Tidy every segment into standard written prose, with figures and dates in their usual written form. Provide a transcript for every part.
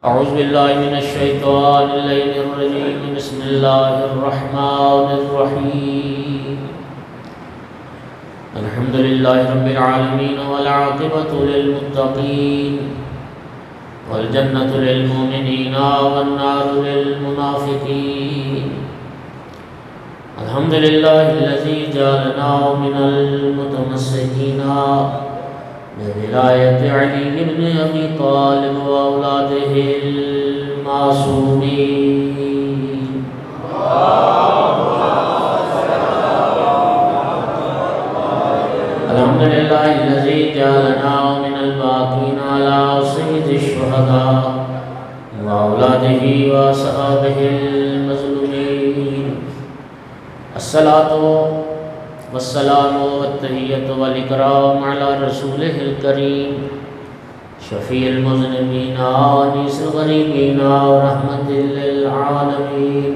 أعوذ بالله من الشيطان الرجيم. بسم الله الرحمن الرحيم. الحمد لله رب العالمين والعاقبة للمتقين والجنة للمؤمنين والنار للمنافقين. الحمد لله الذي جعلنا من المتمسكين بولاية علي بن أبي طالب وأولاده المعصومين. الحمد لله الذي جعلنا من الباقين على صيد الشهداء وأولاده وأصحابه المظلومين. الصلاة والسلام والتحية والإكرام على رسوله الكريم شفيع المذنبين وأنيس الغريبين ورحمة للعالمين.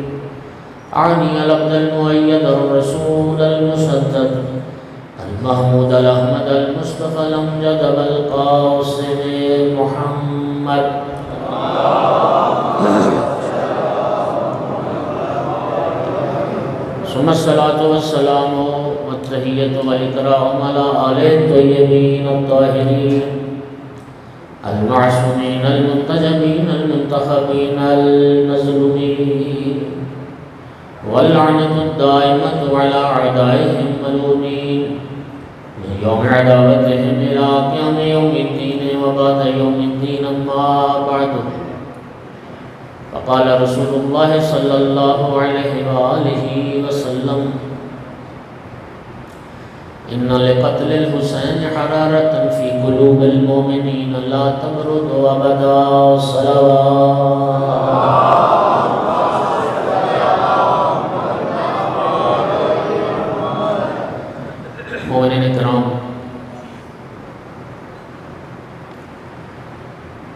أعني العبد المؤيد الرسول المسدد المحمود الأحمد المصطفى الأمجد بالقاسم محمد. ثم الصلاة والسلام والتحية والإكرام على آل الطيبين الطاهرين المعصومين المنتجبين المنتخبين المظلومين، واللعنة الدائمة على أعدائهم الملعونين من يوم عداوتهم إلى قيام يوم الدين وبعد يوم الدين. أما بعد، فقال رسول الله صلى الله عليه وآله وسلم: إن لقتل الحسين حرارة في قلوب المؤمنين لا تبرد أبدا. صلوات. مومنین کرام،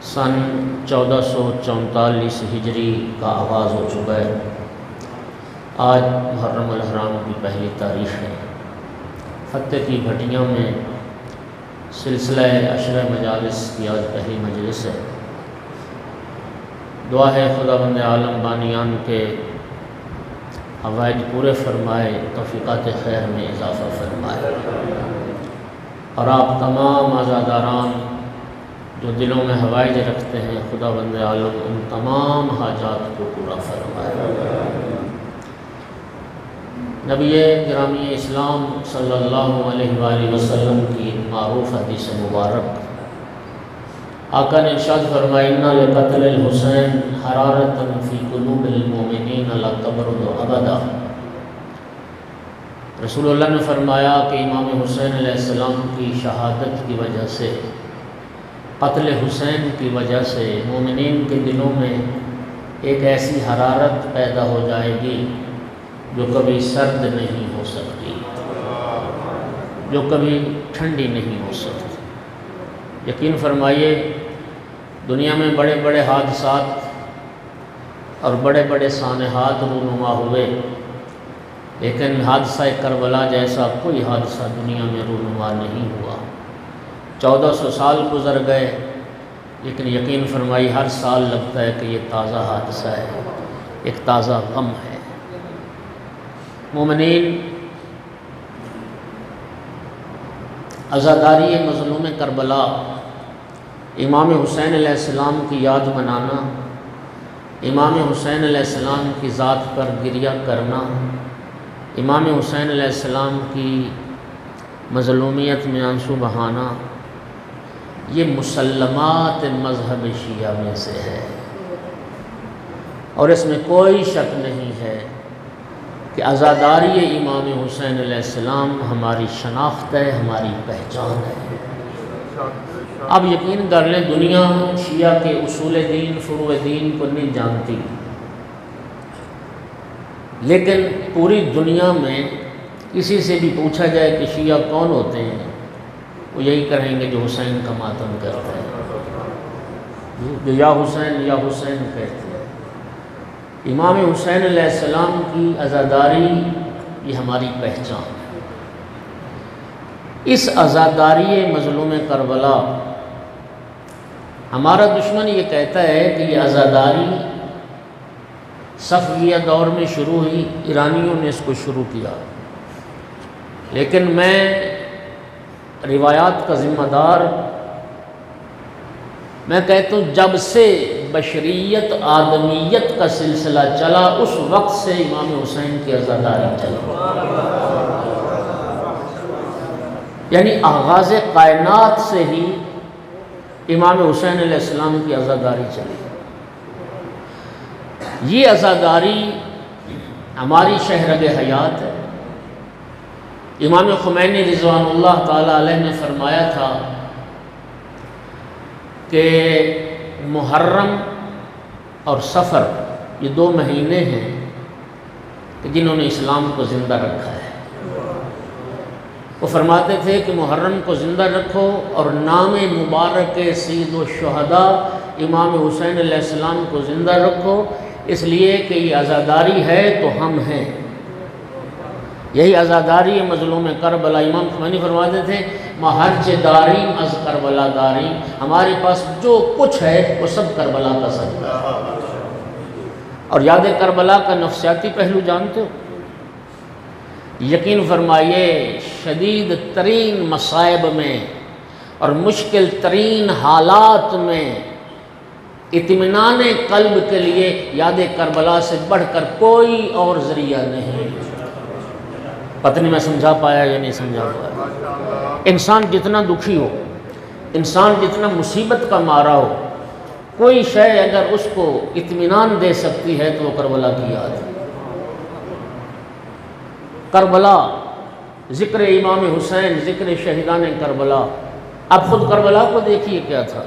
سن 1444 ہجری کا آغاز ہو چکا ہے. آج محرم الحرام کی پہلی تاریخ ہے. فتح کی بھٹیوں میں سلسلہ عشرہ مجالس کی آج پہلی مجلس ہے. دعا ہے خداوند عالم بانیان کے حوائج پورے فرمائے، توفیقات خیر میں اضافہ فرمائے، اور آپ تمام عزاداران جو دلوں میں حوائج رکھتے ہیں، خداوند عالم ان تمام حاجات کو پورا فرمائے. نبی گرامی اسلام صلی اللہ علیہ وآلہ وسلم کی معروف حدیث مبارک، آقا نے ارشاد فرمایا: إن لقتل الحسین حرارة في قلوب المؤمنین لا تبرد أبدا. رسول اللہ نے فرمایا کہ امام حسین علیہ السلام کی شہادت کی وجہ سے، قتل حسین کی وجہ سے مومنین کے دلوں میں ایک ایسی حرارت پیدا ہو جائے گی جو کبھی سرد نہیں ہو سکتی، جو کبھی ٹھنڈی نہیں ہو سکتی. یقین فرمائیے، دنیا میں بڑے بڑے حادثات اور بڑے بڑے سانحات رونما ہوئے، لیکن حادثہ کربلا جیسا کوئی حادثہ دنیا میں رونما نہیں ہوا. 1400 سال گزر گئے، لیکن یقین فرمائی ہر سال لگتا ہے کہ یہ تازہ حادثہ ہے، ایک تازہ غم ہے. مومنین، عزاداری مظلوم کربلا، امام حسین علیہ السلام کی یاد منانا، امام حسین علیہ السلام کی ذات پر گریہ کرنا، امام حسین علیہ السلام کی مظلومیت میں آنسو بہانا، یہ مسلمات مذہب شیعہ میں سے ہے، اور اس میں کوئی شک نہیں ہے کہ عزاداری امام حسین علیہ السلام ہماری شناخت ہے، ہماری پہچان ہے. اب یقین کر لیں، دنیا شیعہ کے اصول دین، فروع دین کو نہیں جانتی، لیکن پوری دنیا میں کسی سے بھی پوچھا جائے کہ شیعہ کون ہوتے ہیں، وہ یہی کہیں گے جو حسین کا ماتم کرتے ہیں، جو یا حسین کہتے ہیں. امام حسین علیہ السلام کی عزاداری یہ ہماری پہچان ہے. اس عزاداری مظلوم کربلا ہمارا دشمن یہ کہتا ہے کہ یہ عزاداری صفویہ دور میں شروع ہوئی، ایرانیوں نے اس کو شروع کیا، لیکن میں روایات کا ذمہ دار، میں کہتا ہوں جب سے بشریت آدمیت کا سلسلہ چلا اس وقت سے امام حسین کی عزاداری چلی، یعنی آغاز کائنات سے ہی امام حسین علیہ السلام کی عزاداری چلی۔ یہ عزاداری ہماری شہرگ حیات ہے۔ امام خمینی رضوان اللہ تعالی علیہ نے فرمایا تھا کہ محرم اور صفر یہ 2 مہینے ہیں کہ جنہوں نے اسلام کو زندہ رکھا ہے۔ وہ فرماتے تھے کہ محرم کو زندہ رکھو اور نام مبارک سید الشہداء امام حسین علیہ السلام کو زندہ رکھو، اس لیے کہ یہ عزاداری ہے تو ہم ہیں، یہی عزاداری مظلوم کربلا۔ امام خمینی فرماتے تھے مہرچ داریم از کربلا داریم، ہمارے پاس جو کچھ ہے وہ سب کربلا کا صدقہ ہے۔ اور یاد کربلا کا نفسیاتی پہلو جانتے ہو؟ یقین فرمائیے شدید ترین مصائب میں اور مشکل ترین حالات میں اطمینان قلب کے لیے یاد کربلا سے بڑھ کر کوئی اور ذریعہ نہیں۔ پتہ نہیں میں سمجھا پایا یا نہیں سمجھا پایا۔ انسان جتنا دکھی ہو، انسان جتنا مصیبت کا مارا ہو، کوئی شے اگر اس کو اطمینان دے سکتی ہے تو وہ کربلا کی یاد ہے۔ کربلا، ذکر امام حسین، ذکر شہیدان کربلا۔ اب خود کربلا کو دیکھیے کیا تھا۔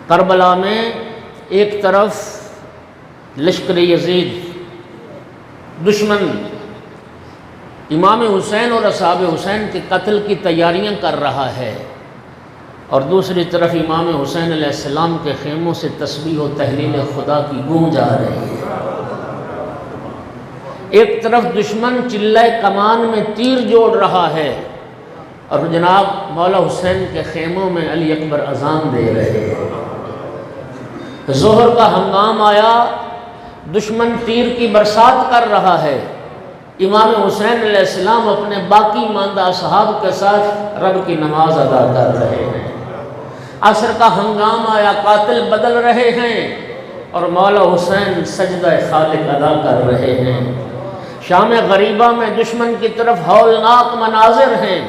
کربلا میں ایک طرف لشکر یزید دشمن امام حسین اور اصحاب حسین کے قتل کی تیاریاں کر رہا ہے، اور دوسری طرف امام حسین علیہ السلام کے خیموں سے تسبیح و تحلیل خدا کی گونج آ رہی ہے۔ ایک طرف دشمن چلہ کمان میں تیر جوڑ رہا ہے، اور جناب مولا حسین کے خیموں میں علی اکبر اذان دے رہے ہیں۔ ظہر کا ہنگام آیا، دشمن تیر کی برسات کر رہا ہے، امام حسین علیہ السلام اپنے باقی ماندہ اصحاب کے ساتھ رب کی نماز ادا کر رہے ہیں۔ عصر کا ہنگام آیا، قاتل بدل رہے ہیں اور مولا حسین سجدہ خالق ادا کر رہے ہیں۔ شام غریبہ میں دشمن کی طرف ہولناک مناظر ہیں،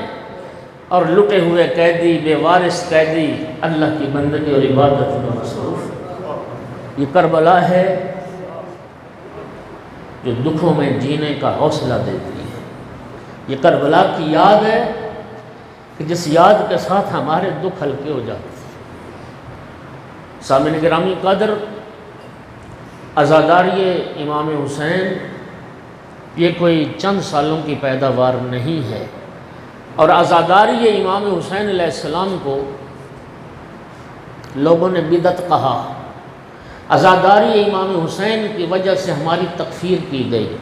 اور لٹے ہوئے قیدی، بے وارث قیدی اللہ کی بندگی اور عبادت میں مصروف۔ یہ کربلا ہے جو دکھوں میں جینے کا حوصلہ دیتی ہے۔ یہ کربلا کی یاد ہے کہ جس یاد کے ساتھ ہمارے دکھ ہلکے ہو جاتے ہیں۔ سامعین گرامی قدر، عزاداری امام حسین یہ کوئی چند سالوں کی پیداوار نہیں ہے، اور عزاداری امام حسین علیہ السلام کو لوگوں نے بدعت کہا۔ عزاداری امام حسین کی وجہ سے ہماری تکفیر کی گئی،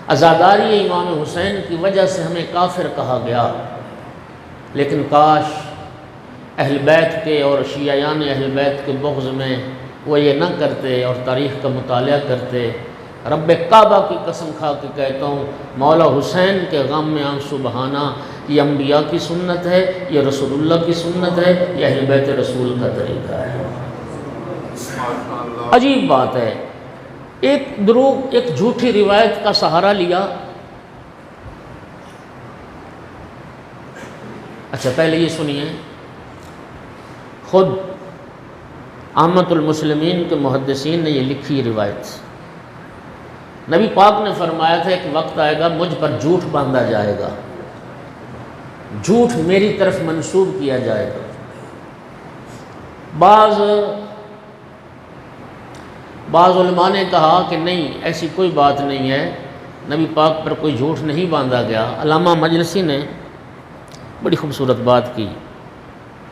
عزاداری امام حسین کی وجہ سے ہمیں کافر کہا گیا، لیکن کاش اہل بیت کے اور شیعیان اہل بیت کے بغض میں وہ یہ نہ کرتے اور تاریخ کا مطالعہ کرتے۔ رب کعبہ کی قسم کھا کے کہتا ہوں، مولا حسین کے غم میں آنسو بہانا یہ انبیاء کی سنت ہے، یہ رسول اللہ کی سنت ہے، یہ اہل بیت رسول کا طریقہ ہے۔ عجیب بات ہے، ایک دروغ، ایک جھوٹی روایت کا سہارا لیا۔ اچھا پہلے یہ سنیے، خود عامۃ المسلمین کے محدثین نے یہ لکھی روایت۔ نبی پاک نے فرمایا تھا ایک وقت آئے گا مجھ پر جھوٹ باندھا جائے گا، جھوٹ میری طرف منسوب کیا جائے گا۔ بعض علماء نے کہا کہ نہیں، ایسی کوئی بات نہیں ہے، نبی پاک پر کوئی جھوٹ نہیں باندھا گیا۔ علامہ مجلسی نے بڑی خوبصورت بات کی۔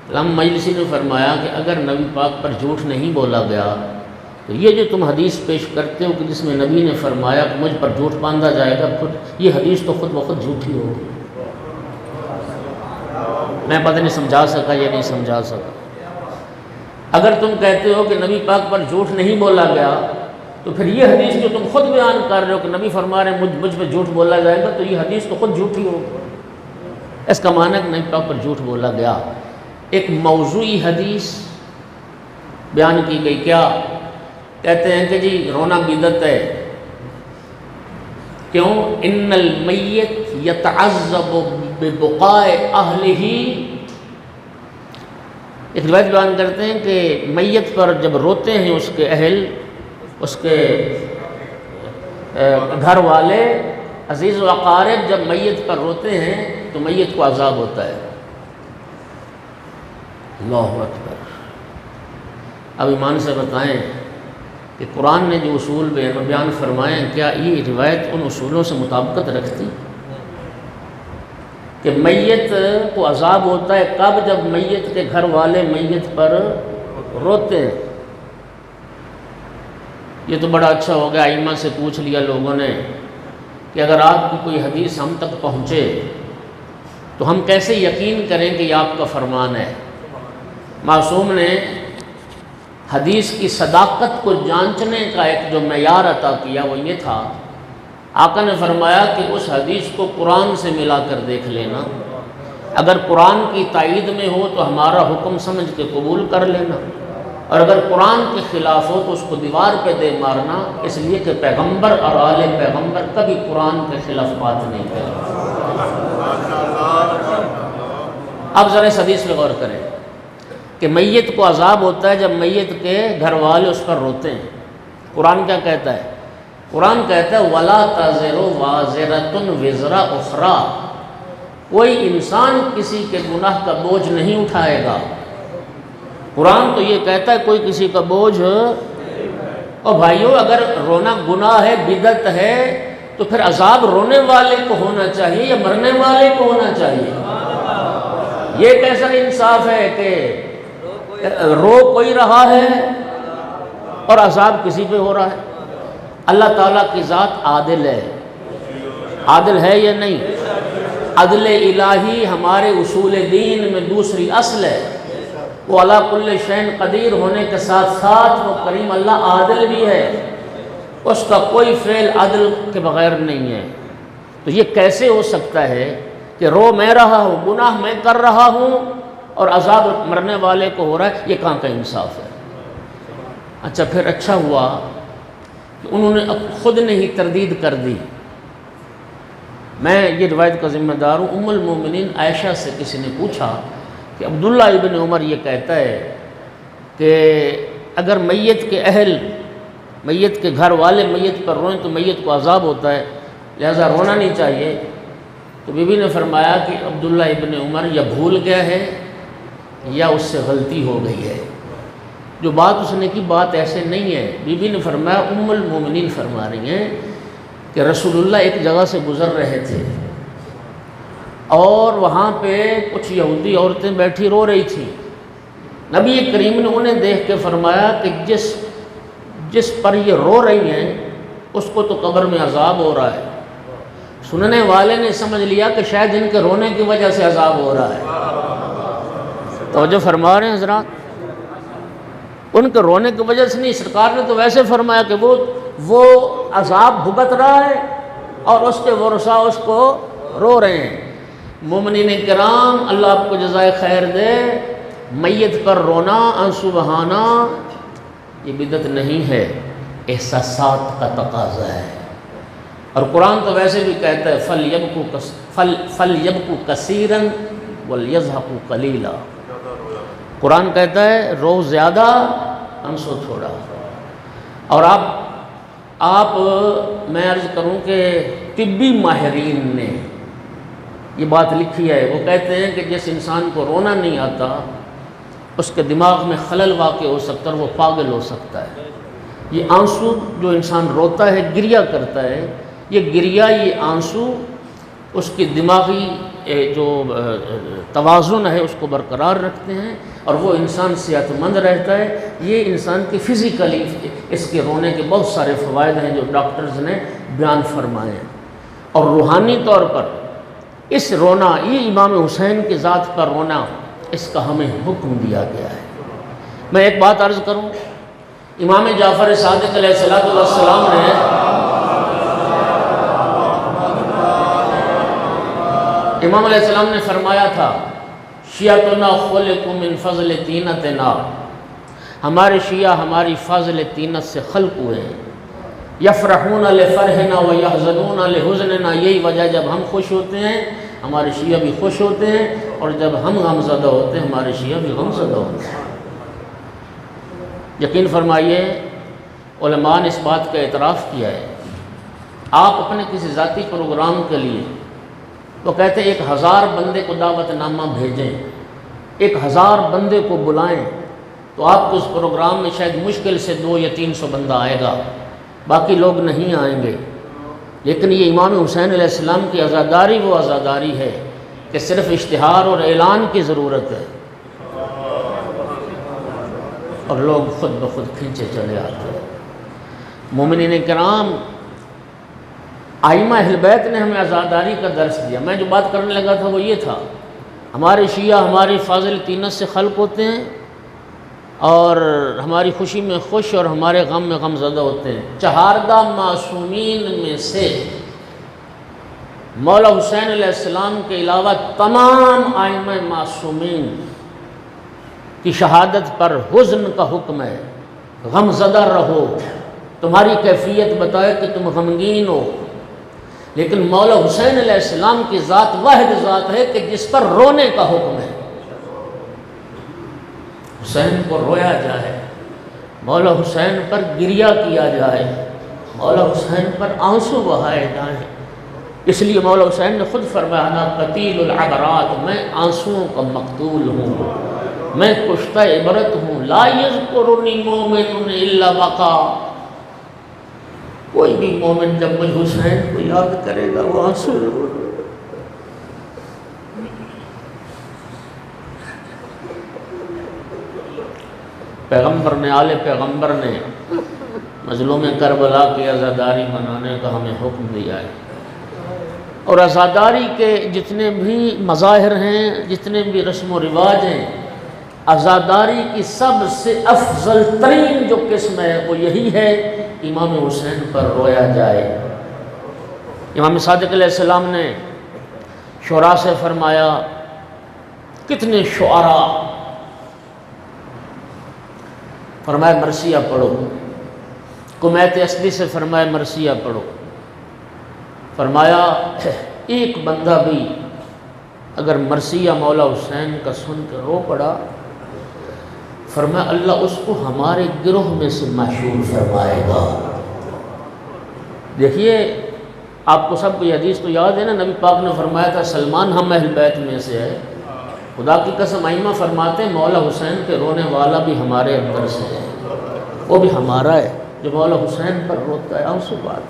علامہ مجلسی نے فرمایا کہ اگر نبی پاک پر جھوٹ نہیں بولا گیا تو یہ جو تم حدیث پیش کرتے ہو کہ جس میں نبی نے فرمایا کہ مجھ پر جھوٹ باندھا جائے گا، یہ حدیث تو خود بخود جھوٹی ہوگی۔ میں پتہ نہیں سمجھا سکا یا نہیں سمجھا سکا۔ اگر تم کہتے ہو کہ نبی پاک پر جھوٹ نہیں بولا گیا تو پھر یہ حدیث جو تم خود بیان کر رہے ہو کہ نبی فرما رہے ہیں مجھ پہ جھوٹ بولا جائے گا، تو یہ حدیث تو خود جھوٹی ہوگی۔ اس کا معنی ہے کہ نبی پاک پر جھوٹ بولا گیا۔ ایک موضوعی حدیث بیان کی گئی، کیا کہتے ہیں کہ جی رونا بدعت ہے، کیوں؟ ان المیت یتعذب ببقاء اہلہ، ایک روایت بیان کرتے ہیں کہ میت پر جب روتے ہیں اس کے اہل، اس کے گھر والے، عزیز و اقارب، جب میت پر روتے ہیں تو میت کو عذاب ہوتا ہے۔ اللہ اکبر۔ اب ایمان سے بتائیں کہ قرآن نے جو اصول بیان فرمائے ہیں، کیا یہ روایت ان اصولوں سے مطابقت رکھتی کہ میت کو عذاب ہوتا ہے کب؟ جب میت کے گھر والے میت پر روتے ہیں۔ یہ تو بڑا اچھا ہو گیا، ائمہ سے پوچھ لیا لوگوں نے کہ اگر آپ کی کوئی حدیث ہم تک پہنچے تو ہم کیسے یقین کریں کہ یہ آپ کا فرمان ہے؟ معصوم نے حدیث کی صداقت کو جانچنے کا ایک جو معیار عطا کیا وہ یہ تھا، آقا نے فرمایا کہ اس حدیث کو قرآن سے ملا کر دیکھ لینا، اگر قرآن کی تائید میں ہو تو ہمارا حکم سمجھ کے قبول کر لینا، اور اگر قرآن کے خلاف ہو تو اس کو دیوار پہ دے مارنا، اس لیے کہ پیغمبر اور آل پیغمبر کبھی قرآن کے خلاف بات نہیں کرتے۔ اب ذرا اس حدیث پہ غور کریں کہ میت کو عذاب ہوتا ہے جب میت کے گھر والے اس پر روتے ہیں۔ قرآن کیا کہتا ہے؟ قرآن کہتا ہے وَلَا تَزِرُ وَازِرَةٌ وِزْرَ أُخْرَىٰ، کوئی انسان کسی کے گناہ کا بوجھ نہیں اٹھائے گا۔ قرآن تو یہ کہتا ہے کوئی کسی کا بوجھ، اور بھائیو اگر رونا گناہ ہے، بدعت ہے، تو پھر عذاب رونے والے کو ہونا چاہیے یا مرنے والے کو ہونا چاہیے؟ یہ کیسا انصاف ہے کہ رو کوئی رہا ہے اور عذاب کسی پہ ہو رہا ہے؟ اللہ تعالیٰ کی ذات عادل ہے، عادل ہے یا نہیں؟ عدل الہی ہمارے اصول دین میں دوسری اصل ہے، وہ علی کل شیء قدیر ہونے کے ساتھ ساتھ وہ کریم اللہ عادل بھی ہے، اس کا کوئی فعل عدل کے بغیر نہیں ہے۔ تو یہ کیسے ہو سکتا ہے کہ رو میں رہا ہوں، گناہ میں کر رہا ہوں اور عذاب مرنے والے کو ہو رہا ہے؟ یہ کہاں کا انصاف ہے؟ اچھا پھر اچھا ہوا کہ انہوں نے خود نے ہی تردید کر دی۔ میں یہ روایت کا ذمہ دار ہوں۔ ام المومنین عائشہ سے کسی نے پوچھا کہ عبداللہ ابن عمر یہ کہتا ہے کہ اگر میت کے اہل، میت کے گھر والے میت پر روئیں تو میت کو عذاب ہوتا ہے، لہذا رونا نہیں چاہیے۔ تو بی بی نے فرمایا کہ عبداللہ ابن عمر یا بھول گیا ہے یا اس سے غلطی ہو گئی ہے، جو بات اس نے کی بات ایسے نہیں ہے۔ بی بی نے فرمایا، ام المومنین فرما رہی ہیں کہ رسول اللہ ایک جگہ سے گزر رہے تھے اور وہاں پہ کچھ یہودی عورتیں بیٹھی رو رہی تھیں۔ نبی کریم نے انہیں دیکھ کے فرمایا کہ جس پر یہ رو رہی ہیں اس کو تو قبر میں عذاب ہو رہا ہے۔ سننے والے نے سمجھ لیا کہ شاید ان کے رونے کی وجہ سے عذاب ہو رہا ہے۔ توجہ فرما رہے ہیں حضرات؟ ان کے رونے کی وجہ سے نہیں، سرکار نے تو ویسے فرمایا کہ وہ عذاب بھگت رہا ہے اور اس کے ورثاء اس کو رو رہے ہیں۔ مومنین کرام، اللہ آپ کو جزائے خیر دے، میت پر رونا، آنسو بہانا یہ بدعت نہیں ہے، احساسات کا تقاضا ہے۔ اور قرآن تو ویسے بھی کہتا ہے فَلْيَبْكُوا كَثِيرًا وَلْيَضْحَكُوا قَلِيلًا، قرآن کہتا ہے رو زیادہ آنسو تھوڑا۔ اور آپ میں عرض کروں کہ طبی ماہرین نے یہ بات لکھی ہے، وہ کہتے ہیں کہ جس انسان کو رونا نہیں آتا اس کے دماغ میں خلل واقع ہو سکتا ہے اور وہ پاگل ہو سکتا ہے۔ یہ آنسو جو انسان روتا ہے، گریہ کرتا ہے، یہ گریہ، یہ آنسو اس کی دماغی جو توازن ہے اس کو برقرار رکھتے ہیں اور وہ انسان صحت مند رہتا ہے۔ یہ انسان کی فزیکلی اس کے رونے کے بہت سارے فوائد ہیں جو ڈاکٹرز نے بیان فرمائے ہیں۔ اور روحانی طور پر اس رونا، یہ امام حسین کی ذات پر رونا، اس کا ہمیں حکم دیا گیا ہے میں ایک بات عرض کروں، امام جعفر صادق علیہ السلام نے امام علیہ السلام نے فرمایا تھا شیعتنا خلقوا من فضل طینتنا، ہمارے شیعہ ہماری فضل طینت سے خلق ہوئے ہیں، یفرحون لفرحنا ویحزنون لحزننا، یہی وجہ جب ہم خوش ہوتے ہیں ہمارے شیعہ بھی خوش ہوتے ہیں، اور جب ہم غمزدہ ہوتے ہیں ہمارے شیعہ بھی غمزدہ ہوتے ہیں۔ یقین فرمائیے علماء نے اس بات کا اعتراف کیا ہے، آپ اپنے کسی ذاتی پروگرام کے لیے وہ کہتے ہیں 1000 بندے کو دعوت نامہ بھیجیں، 1000 بندے کو بلائیں، تو آپ کو اس پروگرام میں شاید مشکل سے 200 یا 300 بندہ آئے گا، باقی لوگ نہیں آئیں گے۔ لیکن یہ امام حسین علیہ السلام کی عزاداری وہ عزاداری ہے کہ صرف اشتہار اور اعلان کی ضرورت ہے، اور لوگ خود بخود کھینچے چلے آتے ہیں۔ مومنین کرام، ائمہ اہل بیت نے ہمیں عزاداری کا درس دیا۔ میں جو بات کرنے لگا تھا وہ یہ تھا، ہمارے شیعہ ہماری فاضل طینت سے خلق ہوتے ہیں، اور ہماری خوشی میں خوش اور ہمارے غم میں غم زدہ ہوتے ہیں۔ چہاردہ معصومین میں سے مولا حسین علیہ السلام کے علاوہ تمام ائمہ معصومین کی شہادت پر حزن کا حکم ہے، غم زدہ رہو، تمہاری کیفیت بتائے کہ تم غمگین ہو، لیکن مولا حسین علیہ السلام کی ذات واحد ذات ہے کہ جس پر رونے کا حکم ہے۔ حسین کو رویا جائے، مولا حسین پر گریہ کیا جائے، مولا حسین پر آنسو بہائے جائیں۔ اس لیے مولا حسین نے خود فرمایا انا قتیل العبرات، میں آنسوؤں کا مقتول ہوں، میں کشتہ عبرت ہوں، لا یذکرنی مومن الا بقا، کوئی بھی مومن جب مجھ حسین کو یاد کرے گا وہ آنسو ضرور۔ پیغمبر نے، آل پیغمبر نے مظلوم کربلا کی عزاداری منانے کا ہمیں حکم دیا ہے، اور عزاداری کے جتنے بھی مظاہر ہیں، جتنے بھی رسم و رواج ہیں، عزاداری کی سب سے افضل ترین جو قسم ہے وہ یہی ہے امام حسین پر رویا جائے۔ امام صادق علیہ السلام نے شعراء سے فرمایا، کتنے شعراء، فرمایا مرثیہ پڑھو، کمیت اصلی سے فرمایا مرثیہ پڑھو، فرمایا ایک بندہ بھی اگر مرثیہ مولا حسین کا سن کے رو پڑا، فرمایا اللہ اس کو ہمارے گروہ میں سے محشور فرمائے گا۔ دیکھیے آپ کو سب کو یہ حدیث تو یاد ہے نا، نبی پاک نے فرمایا تھا سلمان ہم اہل بیت میں سے ہے، خدا کی قسم ائمہ فرماتے ہیں مولا حسین کے رونے والا بھی ہمارے اندر سے ہے، وہ بھی ہمارا ہے جو مولا حسین پر روتا ہے، آنسو بات۔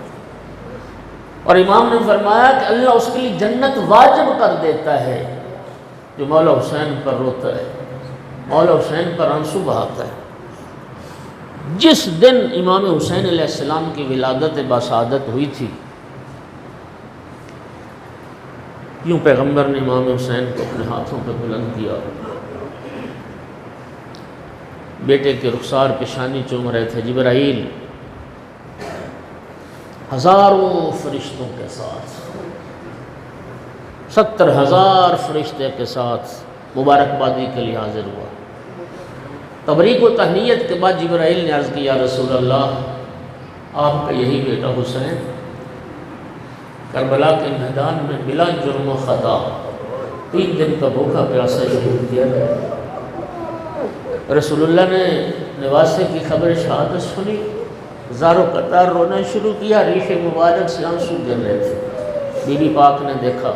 اور امام نے فرمایا کہ اللہ اس کے لیے جنت واجب کر دیتا ہے جو مولا حسین پر روتا ہے، مولا حسین پر آنسو بہاتا ہے۔ جس دن امام حسین علیہ السلام کی ولادت باسعادت ہوئی تھی، یوں پیغمبر نے امام حسین کو اپنے ہاتھوں پہ بلند کیا، بیٹے کے رخسار پیشانی چوم رہے تھے، جبرائیل ہزاروں فرشتوں کے ساتھ، 70,000 فرشتے کے ساتھ مبارکبادی کے لیے حاضر ہوا۔ تبریک و تہنیت کے بعد جبرائیل نے عرض کیا رسول اللہ آپ کا یہی بیٹا حسین کربلا کے میدان میں بلا جرم و خطا 3 دن کا بھوکا پیاسا شہید کیا گیا۔ رسول اللہ نے نواسے کی خبر شہادت سنی، زار و قطار رونا شروع کیا، ریش مبارک سے آنسو گر رہے تھے۔ بی بی پاک نے دیکھا،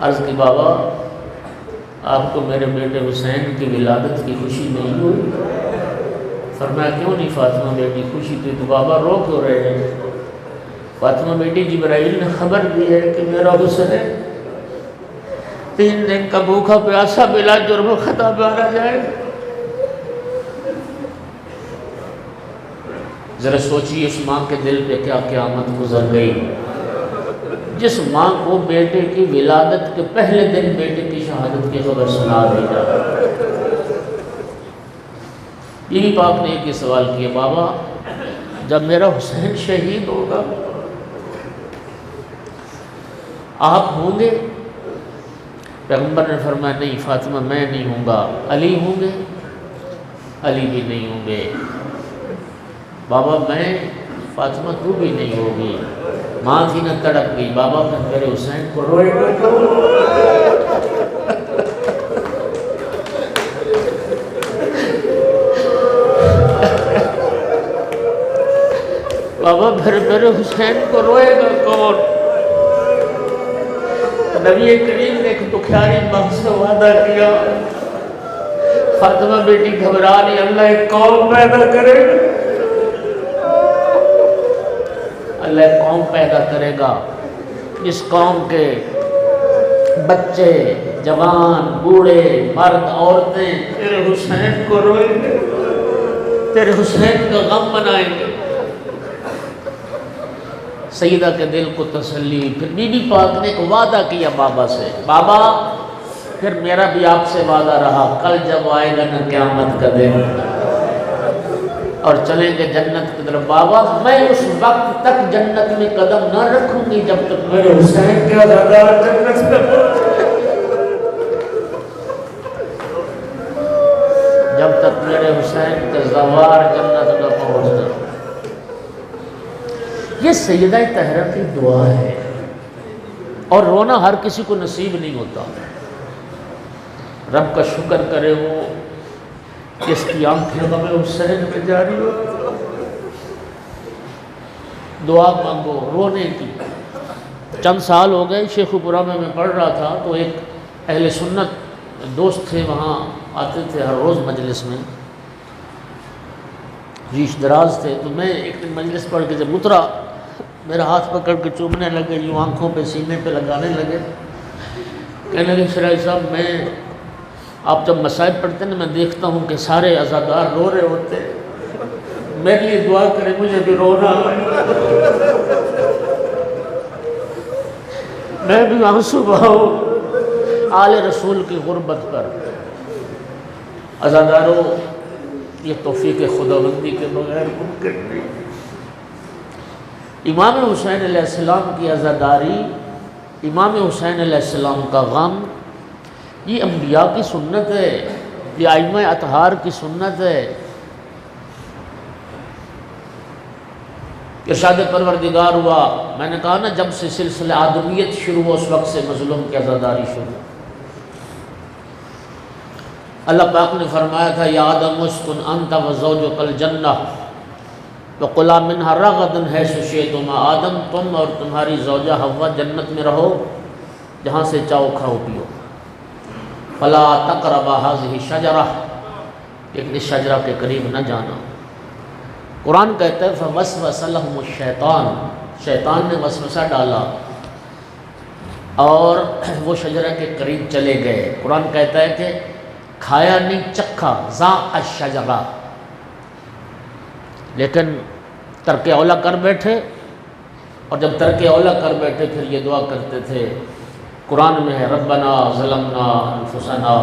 عرض کی بابا آپ کو میرے بیٹے حسین کی ولادت کی خوشی نہیں ہوئی؟ فرمایا کیوں نہیں فاطمہ بیٹی، خوشی تھی تو بابا رو کیوں رہے ہیں؟ فاطمہ بیٹی جبرائیل نے خبر دی ہے کہ میرا حسین 3 دن کا بھوکا پیاسا بلا جرم و خطا مارا جائے۔ ذرا سوچیے اس ماں کے دل پہ کیا قیامت گزر گئی، جس ماں کو بیٹے کی ولادت کے پہلے دن بیٹے کی شہادت کی خبر سنا دی جائے۔ بیوی پاک نے ایک ہی سوال کیا، بابا جب میرا حسین شہید ہوگا آپ ہوں گے؟ پیغمبر نے فرمایا نہیں فاطمہ میں نہیں ہوں گا۔ علی ہوں گے؟ علی بھی نہیں ہوں گے۔ بابا میں؟ فاطمہ تو بھی نہیں ہوگی۔ ماں تھی نہ تڑپ گئی، بابا پھر میرے حسین کو روئے گا۔ بابا پھر میرے حسین کو روئے گا کون؟ نبی کریم نے ایک دکھیاری ماں سے وعدہ کیا، فاطمہ بیٹی گھبرا نہیں، اللہ ایک قوم پیدا کرے گا، اللہ ایک قوم پیدا کرے گا جس قوم کے بچے، جوان، بوڑھے، مرد، عورتیں تیرے حسین کو روئیں گے، تیرے حسین کا غم منائیں گے۔ سیدہ کے دل کو تسلی۔ پھر بی بی پاک نے ایک وعدہ کیا بابا سے، بابا پھر میرا بھی آپ سے وعدہ رہا، کل جب آئے گا نا قیامت کا دن اور چلیں گے جنت کی طرف، بابا میں اس وقت تک جنت میں قدم نہ رکھوں گی جب تک میرے حسین کے عزادار جنت میں جب تک میرے حسین کے زوار جنت نہ پہنچنا۔ یہ سیدہ طاہرہ کی دعا ہے، اور رونا ہر کسی کو نصیب نہیں ہوتا۔ رب کا شکر کرے وہ جس کی آنکھیں غم حسین میں جاری ہو۔ دعا مانگو رونے کی۔ چند سال ہو گئے شیخ پورہ میں پڑھ رہا تھا تو ایک اہل سنت دوست تھے، وہاں آتے تھے ہر روز مجلس میں، ریش دراز تھے۔ تو میں ایک دن مجلس پڑھ کے جب اترا، میرا ہاتھ پکڑ کے چومنے لگے، یوں آنکھوں پہ سینے پہ لگانے لگے، کہنے لگے شرائی صاحب میں آپ جب مصائب پڑھتے ہیں میں دیکھتا ہوں کہ سارے عزادار رو رہے ہوتے ہیں، میرے لیے دعا کریں مجھے بھی رونا آئے، میں بھی آنسو بہاؤں آل رسول کی غربت پر۔ عزاداروں یہ توفیق خداوندی کے بغیر ممکن نہیں۔ امام حسین علیہ السلام کی عزاداری، امام حسین علیہ السلام کا غم، یہ انبیاء کی سنت ہے، یہ ائمہ اطہار کی سنت ہے۔ ارشاد پروردگار ہوا، میں نے کہا نا جب سے سلسلہ آدمیت شروع ہو اس وقت سے مظلوم کی عزاداری شروع۔ اللہ پاک نے فرمایا تھا یا آدم اسکن انت وزوجک الجنہ وَقُلَا مِنْهَا رَغَدًا حَيْثُ شِئْتُمَا، آدم تم اور تمہاری زوجہ حوا جنت میں رہو جہاں سے چاہو کھاؤ پیو، فَلَا تَقْرَبَا هَذِهِ الشَّجَرَةَ، لیکن اس شجرہ کے قریب نہ جانا۔ قرآن کہتا ہے فَوَسْوَسَ لَهُمُ الشَّيْطَانُ، شیطان نے وسوسہ ڈالا اور وہ شجرہ کے قریب چلے گئے۔ قرآن کہتا ہے کہ کھایا نہیں چکھا، ذاق الشجرہ، لیکن ترک اولا کر بیٹھے، اور جب ترک اولا کر بیٹھے پھر یہ دعا کرتے تھے۔ قرآن میں ہے ربنا ظلمنا انفسنا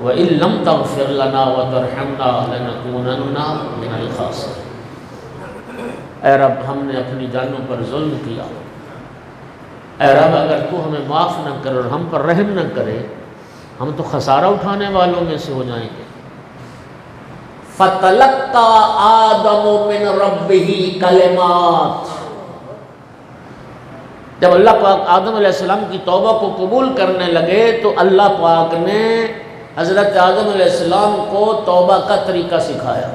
وَإِن لَمْ تَغْفِرْ لَنَا وَتَرْحَمْنَا لَنَكُونَنَّ مِنَ الْخَاسِرِينَ، اے رب ہم نے اپنی جانوں پر ظلم کیا، اے رب اگر تو ہمیں معاف نہ کرے اور ہم پر رحم نہ کرے ہم تو خسارہ اٹھانے والوں میں سے ہو جائیں گے۔ فَتَلَقَّى آدَمُ مِنْ رَبِّهِ کلمات، جب اللہ پاک آدم علیہ السلام کی توبہ کو قبول کرنے لگے تو اللہ پاک نے حضرت آدم علیہ السلام کو توبہ کا طریقہ سکھایا۔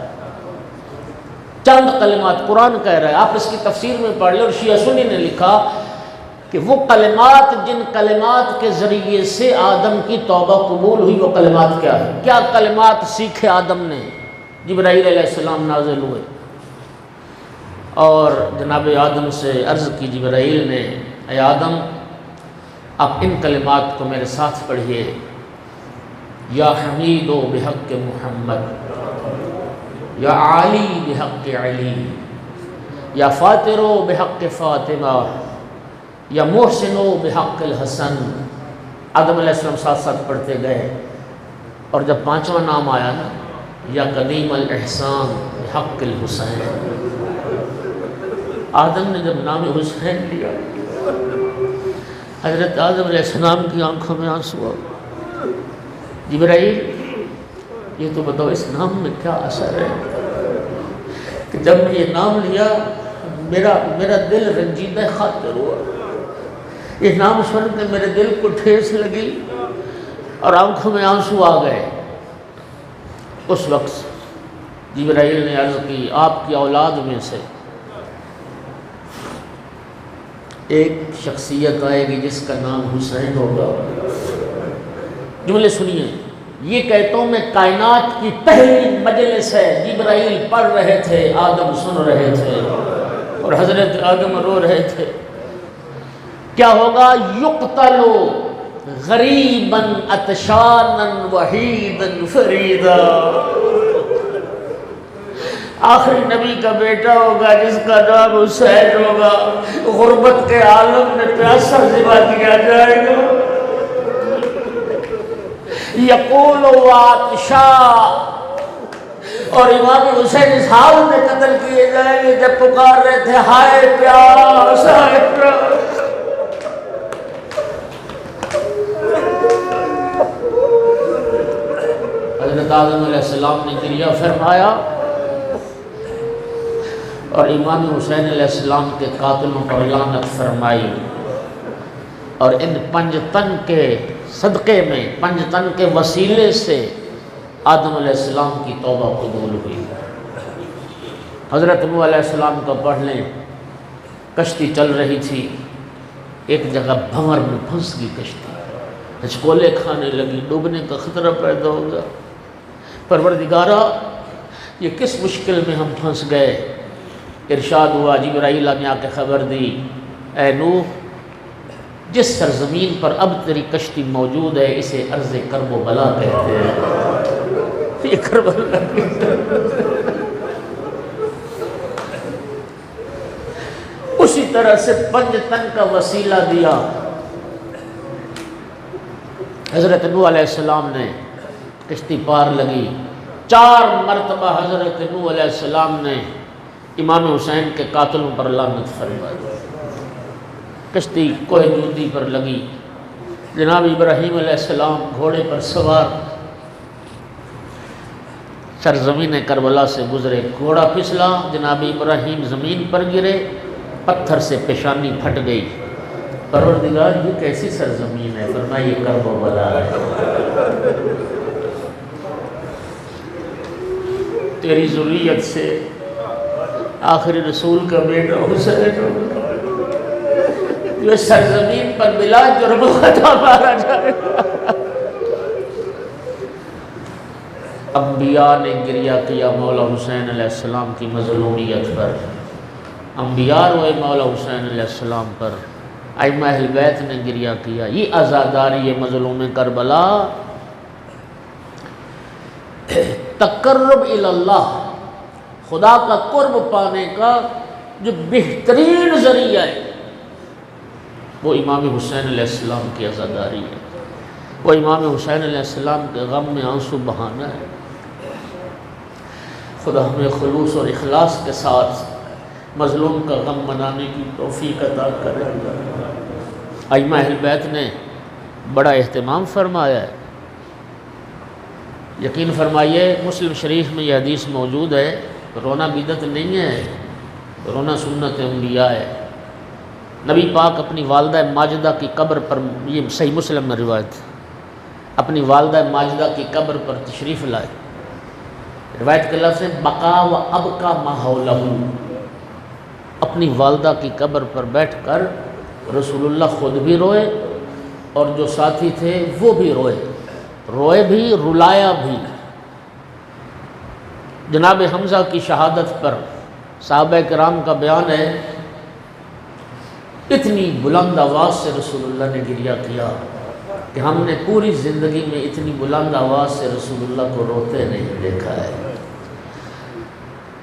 چند کلمات قرآن کہہ رہا ہے، آپ اس کی تفسیر میں پڑھ لیں، اور شیعہ سنی نے لکھا کہ وہ کلمات جن کلمات کے ذریعے سے آدم کی توبہ قبول ہوئی وہ کلمات کیا ہے؟ کیا کلمات سیکھے آدم نے؟ جبرائیل علیہ السلام نازل ہوئے اور جناب آدم سے عرض کی جبرائیل نے، اے آدم آپ ان کلمات کو میرے ساتھ پڑھیے، یا حمید و بحق محمد، یا عالی بحق علی، یا فاطر و بحق فاطمہ، یا محسن و بحق الحسن۔ آدم علیہ السلام ساتھ ساتھ پڑھتے گئے، اور جب پانچواں نام آیا نا یا قدیم الاحسان بحق الحسین۔ آدم نے جب نام حسین لیا، حضرت آدم علیہ السلام کی آنکھوں میں آنسو آ گئے۔ جبرائیل یہ تو بتاؤ اس نام میں کیا اثر ہے کہ جب میں یہ نام لیا میرا دل رنجیدہ خاطر ہوا، یہ نام سن کے میرے دل کو ٹھیس لگی اور آنکھوں میں آنسو آ گئے۔ اس وقت جبرائیل نے عرض کی آپ کی اولاد میں سے ایک شخصیت آئے گی جس کا نام حسین ہوگا۔ جملے سنیے، یہ کہتوں میں کائنات کی پہلی مجلس ہے، جبرائیل پڑھ رہے تھے، آدم سن رہے تھے اور حضرت آدم رو رہے تھے۔ کیا ہوگا؟ یقتلو غریباً عطشاناً وحیداً فریدا۔ آخری نبی کا بیٹا ہوگا جس کا نام حسین ہوگا، غربت کے عالم میں پیاسا ذبح کیا جائے گا۔ یقول وعطشا، اور امام حسین اس حال میں قتل کیے جائیں گے جب پکار رہے تھے ہائے پیاس ہائے پیاس۔ حضرت آدم علیہ السلام نے گریہ فرمایا اور امام حسین علیہ السلام کے قاتلوں پر لعنت فرمائی، اور ان پنج تن کے صدقے میں، پنج تن کے وسیلے سے آدم علیہ السلام کی توبہ قبول ہوئی۔ حضرت نوح علیہ السلام کا پڑھ لیں، کشتی چل رہی تھی، ایک جگہ بھنور میں پھنس گئی کشتی، ہچکولے کھانے لگی، ڈوبنے کا خطرہ پیدا ہو گیا۔ پروردگارا یہ کس مشکل میں ہم پھنس گئے؟ ارشاد ہوا، جبرائیل نے آ کے خبر دی، اے نوح جس سرزمین پر اب تیری کشتی موجود ہے اسے ارض کرب و بلا کہتے ہیں۔ یہ کربلا اسی طرح سے پنج تن کا وسیلہ دیا۔ حضرت نوح علیہ السلام نے کشتی پار لگی، 4 مرتبہ حضرت نوح علیہ السلام نے امام حسین کے قاتلوں پر لعنت فرمائی۔ کشتی کوہ جودی پر لگی، جناب ابراہیم علیہ السلام گھوڑے پر سوار سرزمین کربلا سے گزرے، گھوڑا پھسلا، جناب ابراہیم زمین پر گرے، پتھر سے پیشانی پھٹ گئی۔ پروردگار یہ کیسی سرزمین ہے؟ فرمایا یہ کرب و بلا ہے، تیری ذریت سے آخری رسول کا بیٹا حسین ہوگا، جو سرزمین پر بلا جرم و خطا مارا جائے گا۔ انبیاء نے گریہ کیا مولا حسین علیہ السلام کی مظلومیت پر، انبیاء روئے مولا حسین علیہ السلام پر، ائمہ اہل بیت نے گریہ کیا۔ یہ عزاداری مظلوم کربلا تقرب اللہ، خدا کا قرب پانے کا جو بہترین ذریعہ ہے وہ امام حسین علیہ السلام کی عزاداری ہے، وہ امام حسین علیہ السلام کے غم میں آنسو بہانا ہے۔ خدا ہمیں خلوص اور اخلاص کے ساتھ مظلوم کا غم منانے کی توفیق عطا کرے۔ ائمہ اہل بیت نے بڑا اہتمام فرمایا ہے۔ یقین فرمائیے مسلم شریف میں یہ حدیث موجود ہے، رونا بدعت نہیں ہے، رونا سنت انبیاء ہے۔ نبی پاک اپنی والدہ ماجدہ کی قبر پر، یہ صحیح مسلم میں روایت، اپنی والدہ ماجدہ کی قبر پر تشریف لائے۔ روایت کے لفظ ہے بقا و ابقا ما حولہ، اپنی والدہ کی قبر پر بیٹھ کر رسول اللہ خود بھی روئے اور جو ساتھی تھے وہ بھی روئے، روئے بھی رلایا بھی۔ جناب حمزہ کی شہادت پر صحابہ کرام کا بیان ہے، اتنی بلند آواز سے رسول اللہ نے گریہ کیا کہ ہم نے پوری زندگی میں اتنی بلند آواز سے رسول اللہ کو روتے نہیں دیکھا ہے۔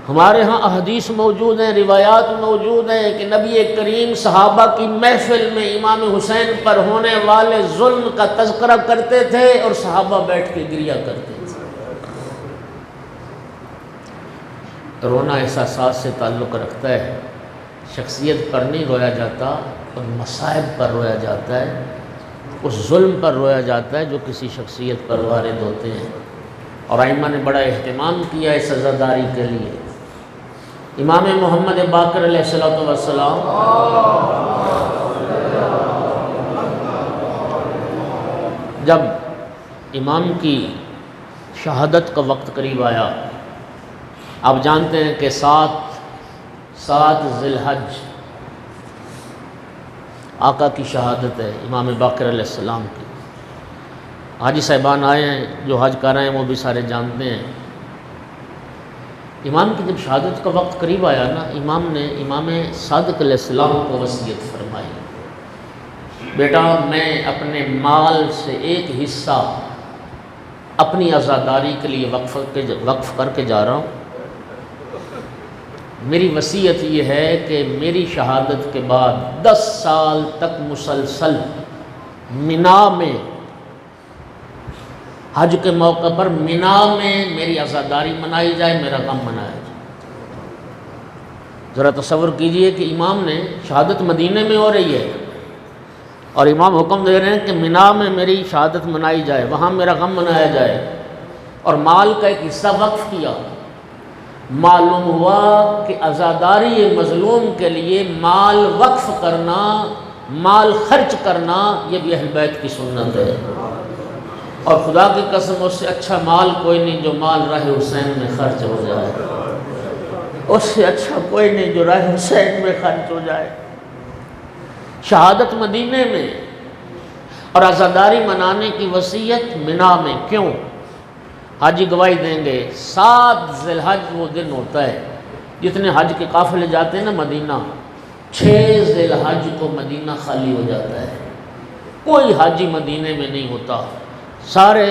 ہمارے ہاں احادیث موجود ہیں، روایات موجود ہیں کہ نبی کریم صحابہ کی محفل میں امام حسین پر ہونے والے ظلم کا تذکرہ کرتے تھے اور صحابہ بیٹھ کے گریہ کرتے تھے۔ رونا احساسات سے تعلق رکھتا ہے، شخصیت پر نہیں رویا جاتا، ان مصائب پر رویا جاتا ہے، اس ظلم پر رویا جاتا ہے جو کسی شخصیت پر وارد ہوتے ہیں۔ اور ائمہ نے بڑا اہتمام کیا اس عزاداری کے لیے۔ امام محمد باقر علیہ السلام جب امام کی شہادت کا وقت قریب آیا، آپ جانتے ہیں کہ سات ذی الحج آقا کی شہادت ہے، امام باقر علیہ السلام کی۔ حاجی صاحبان آئے ہیں جو حج کر رہے ہیں وہ بھی سارے جانتے ہیں۔ امام کی جب شہادت کا وقت قریب آیا نا، امام نے امام صادق علیہ السلام کو وصیت فرمائی، بیٹا میں اپنے مال سے ایک حصہ اپنی عزاداری کے لیے وقف کر کے جا رہا ہوں۔ میری وصیت یہ ہے کہ میری شہادت کے بعد 10 سال تک مسلسل منا میں، حج کے موقع پر منا میں میری عزاداری منائی جائے، میرا غم منایا جائے۔ ذرا تصور کیجئے کہ امام نے شہادت مدینے میں ہو رہی ہے اور امام حکم دے رہے ہیں کہ منا میں میری شہادت منائی جائے، وہاں میرا غم منایا جائے، اور مال کا ایک حصہ وقف کیا۔ معلوم ہوا کہ عزاداری مظلوم کے لیے مال وقف کرنا، مال خرچ کرنا، یہ بھی اہل بیت کی سنت ہے، اور خدا کی قسم اس سے اچھا مال کوئی نہیں جو مال راہ حسین میں خرچ ہو جائے، اس سے اچھا کوئی نہیں جو راہ حسین میں خرچ ہو جائے۔ شہادت مدینے میں اور عزاداری منانے کی وصیت منا میں، کیوں؟ حاجی گواہی دیں گے 7 ذی الحج وہ دن ہوتا ہے جتنے حج کے قافلے جاتے ہیں نا مدینہ، 6 ذی الحج کو مدینہ خالی ہو جاتا ہے، کوئی حاجی مدینے میں نہیں ہوتا، سارے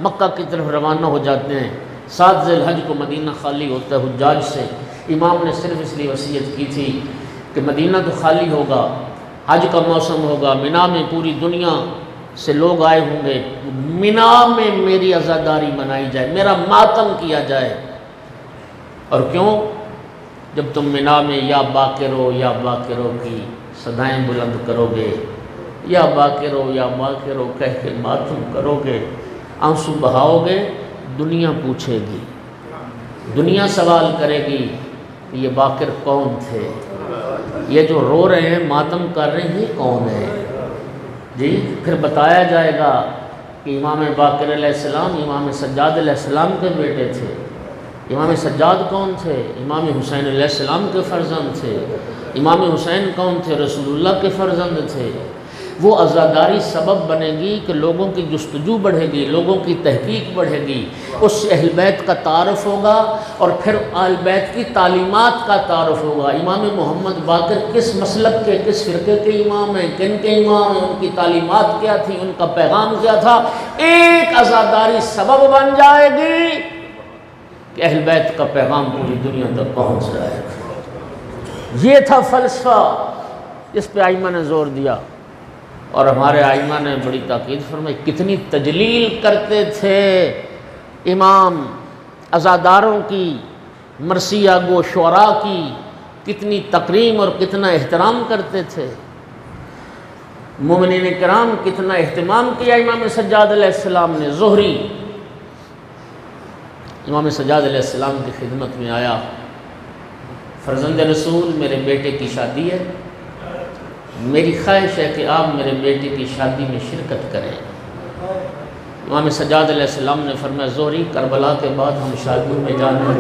مکہ کی طرف روانہ ہو جاتے ہیں۔ 7 ذی الحج کو مدینہ خالی ہوتا ہے حجاج سے۔ امام نے صرف اس لیے وصیت کی تھی کہ مدینہ تو خالی ہوگا، حج کا موسم ہوگا، منا میں پوری دنیا سے لوگ آئے ہوں گے، منا میں میری عزاداری منائی جائے، میرا ماتم کیا جائے۔ اور کیوں؟ جب تم منا میں یا باقرو یا باقرو کی صدائیں بلند کرو گے، یا باقرو یا باقرو کہہ کے ماتم کرو گے، آنسو بہاؤ گے، دنیا پوچھے گی، دنیا سوال کرے گی کہ یہ باقر کون تھے، یہ جو رو رہے ہیں ماتم کر رہے ہیں کون ہے؟ جی پھر بتایا جائے گا کہ امام باقر علیہ السلام امام سجاد علیہ السلام کے بیٹے تھے۔ امام سجاد کون تھے؟ امام حسین علیہ السلام کے فرزند تھے۔ امام حسین کون تھے؟ رسول اللہ کے فرزند تھے۔ وہ عزاداری سبب بنے گی کہ لوگوں کی جستجو بڑھے گی، لوگوں کی تحقیق بڑھے گی، اس سے اہل بیت کا تعارف ہوگا، اور پھر اہل بیت کی تعلیمات کا تعارف ہوگا۔ امام محمد باقر کس مسلک کے، کس فرقے کے امام ہیں، کن کے امام ہیں، ان کی تعلیمات کیا تھی، ان کا پیغام کیا تھا۔ ایک عزاداری سبب بن جائے گی کہ اہل بیت کا پیغام پوری دنیا تک پہنچ جائے گا۔ یہ تھا فلسفہ جس پہ ائمہ نے زور دیا، اور ہمارے ائمہ نے بڑی تاکید فرمائی۔ کتنی تجلیل کرتے تھے امام عزاداروں کی، مرثیہ گو شعراء کی، کتنی تکریم اور کتنا احترام کرتے تھے۔ مومنین کرام کتنا اہتمام کیا امام سجاد علیہ السلام نے۔ زہری امام سجاد علیہ السلام کی خدمت میں آیا، فرزند رسول میرے بیٹے کی شادی ہے، میری خواہش ہے کہ آپ میرے بیٹے کی شادی میں شرکت کریں۔ امام سجاد علیہ السلام نے فرمایا زہری کربلا کے بعد ہم شادی میں جانے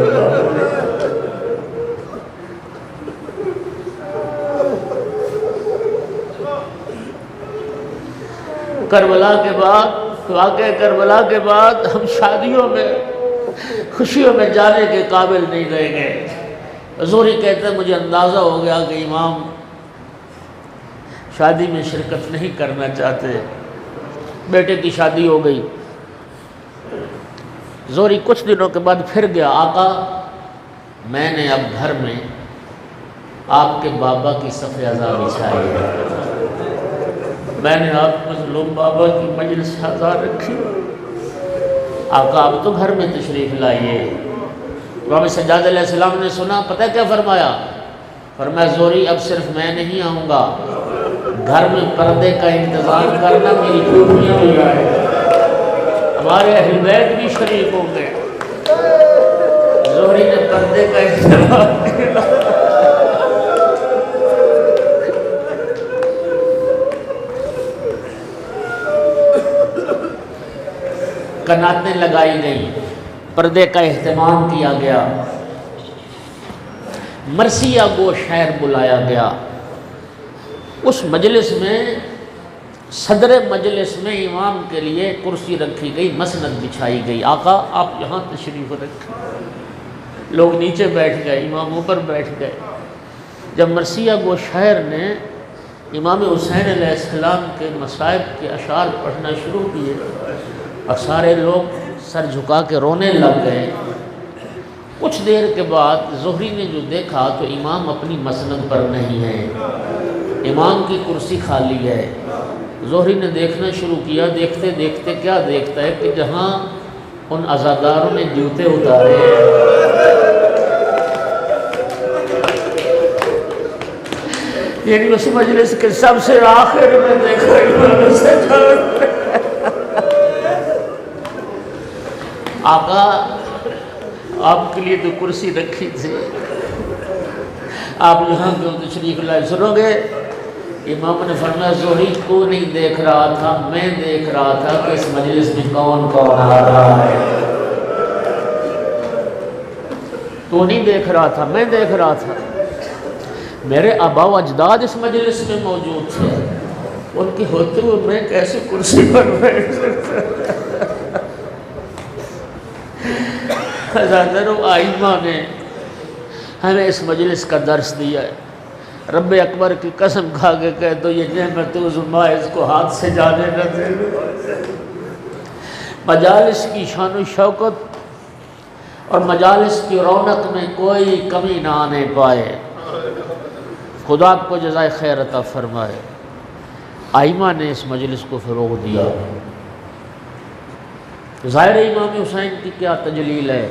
کربلا کے بعد، واقعہ کربلا کے بعد ہم شادیوں میں، خوشیوں میں جانے کے قابل نہیں رہ گئے۔ زہری کہتے ہیں مجھے اندازہ ہو گیا کہ امام شادی میں شرکت نہیں کرنا چاہتے۔ بیٹے کی شادی ہو گئی، زہری کچھ دنوں کے بعد پھر گیا، آقا میں نے اب گھر میں آپ کے بابا کی صف عزا بچھائی ہے، میں نے آپ مظلوم بابا کی مجلس عزا رکھی، آقا اب تو گھر میں تشریف لائیے۔ امام سجاد علیہ السلام نے سنا، پتہ کیا فرمایا؟ فرمایا زہری اب صرف میں نہیں آؤں گا، گھر میں پردے کا انتظام کرنا، میری پھوپھیاں بھی آئے، ہمارے اہل بیت بھی شریک ہوں گے۔ زہری نے پردے کا انتظام کیا۔ کناتیں لگائی گئی، پردے کا اہتمام کیا گیا، مرثیہ گو شاعر بلایا گیا۔ اس مجلس میں، صدر مجلس میں امام کے لیے کرسی رکھی گئی، مسند بچھائی گئی، آقا آپ یہاں تشریف رکھیں۔ لوگ نیچے بیٹھ گئے، امام اوپر بیٹھ گئے۔ جب مرثیہ گو شاعر نے امام حسین علیہ السلام کے مصائب کے اشعار پڑھنا شروع کیے اور سارے لوگ سر جھکا کے رونے لگ گئے، کچھ دیر کے بعد زہری نے جو دیکھا تو امام اپنی مسند پر نہیں ہے، امام کی کرسی خالی ہے۔ زہری نے دیکھنا شروع کیا، دیکھتے دیکھتے کیا دیکھتا ہے کہ جہاں ان عزاداروں نے جوتے اتارے یعنی اس مجلس کے سب سے آخر میں دیکھا امام سجاد۔ آقا آپ کے لیے تو کرسی رکھی تھی، آپ یہاں کیوں تشریف لائے؟ سنو گے؟ امام نے فرمایا زہری تو نہیں دیکھ رہا تھا، میں دیکھ رہا تھا کہ اس مجلس میں کون کون آ رہا ہے۔ تو نہیں دیکھ رہا تھا، میں دیکھ رہا تھا۔ میرے آبا و اجداد اس مجلس میں موجود تھے، ان کے ہوتے ہوئے میں کیسے کرسی پر بیٹھ سکتا؟ حضرت آئمہ نے ہمیں اس مجلس کا درس دیا ہے۔ رب اکبر کی قسم کھا کے کہہ دو یہ نعمت عظمیٰ اس کو ہاتھ سے جانے نہ دے۔ مجالس کی شان و شوکت اور مجالس کی رونق میں کوئی کمی نہ آنے پائے۔ خدا آپ کو جزائے خیر عطا فرمائے۔ آئمہ نے اس مجلس کو فروغ دیا۔ ظاہر امام حسین کی کیا تجلیل ہے۔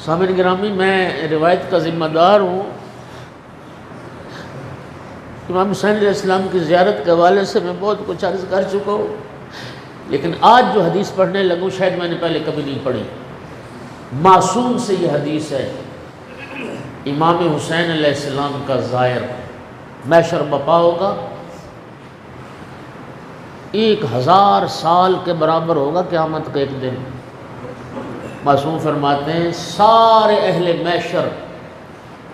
سامعین گرامی، میں روایت کا ذمہ دار ہوں۔ امام حسین علیہ السلام کی زیارت کے حوالے سے میں بہت کچھ عرض کر چکا ہوں، لیکن آج جو حدیث پڑھنے لگوں شاید میں نے پہلے کبھی نہیں پڑھی۔ معصوم سے یہ حدیث ہے، امام حسین علیہ السلام کا زائر محشر بپا ہوگا، 1000 سال کے برابر ہوگا قیامت کا ایک دن۔ معصوم فرماتے ہیں سارے اہل محشر